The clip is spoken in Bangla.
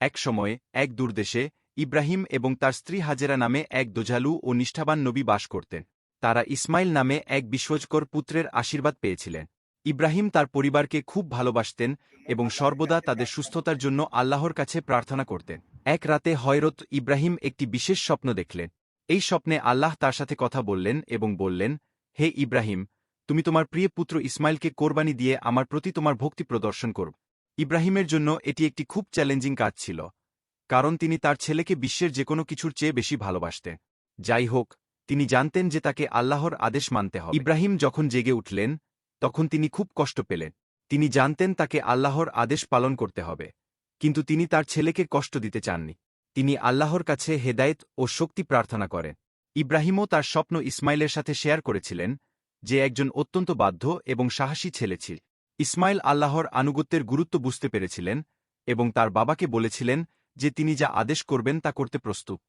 এক সময়ে এক দূরদেশে ইব্রাহিম এবং তার স্ত্রী হাজেরা নামে এক দোজালু ও নিষ্ঠাবান নবী বাস করতেন। তারা ইসমাইল নামে এক বিস্ময়কর পুত্রের আশীর্বাদ পেয়েছিলেন। ইব্রাহিম তার পরিবারকে খুব ভালোবাসতেন এবং সর্বদা তাদের সুস্থতার জন্য আল্লাহর কাছে প্রার্থনা করতেন। এক রাতে হযরত ইব্রাহিম একটি বিশেষ স্বপ্ন দেখলেন। এই স্বপ্নে আল্লাহ তার সাথে কথা বললেন এবং বললেন, হে ইব্রাহিম, তুমি তোমার প্রিয় পুত্র ইসমাইলকে কোরবানি দিয়ে আমার প্রতি তোমার ভক্তি প্রদর্শন করবে। ইব্রাহিমের জন্য এটি একটি খুব চ্যালেঞ্জিং কাজ ছিল, কারণ তিনি তার ছেলেকে বিশ্বের যেকোনো কিছুর চেয়ে বেশি ভালোবাসতেন। যাই হোক, তিনি জানতেন যে তাকে আল্লাহর আদেশ মানতে হবে। ইব্রাহিম যখন জেগে উঠলেন, তখন তিনি খুব কষ্ট পেলেন। তিনি জানতেন তাকে আল্লাহর আদেশ পালন করতে হবে, কিন্তু তিনি তার ছেলেকে কষ্ট দিতে চাননি। তিনি আল্লাহর কাছে হেদায়েত ও শক্তি প্রার্থনা করেন। ইব্রাহিমও তার স্বপ্ন ইসমাইলের সাথে শেয়ার করেছিলেন, যে একজন অত্যন্ত বাধ্য এবং সাহসী ছেলে ছিল। ইসমাইল আল্লাহর আনুগত্যের গুরুত্ব বুঝতে পেরেছিলেন এবং তার বাবাকে বলেছিলেন যে তিনি যা আদেশ করবেন তা করতে প্রস্তুত।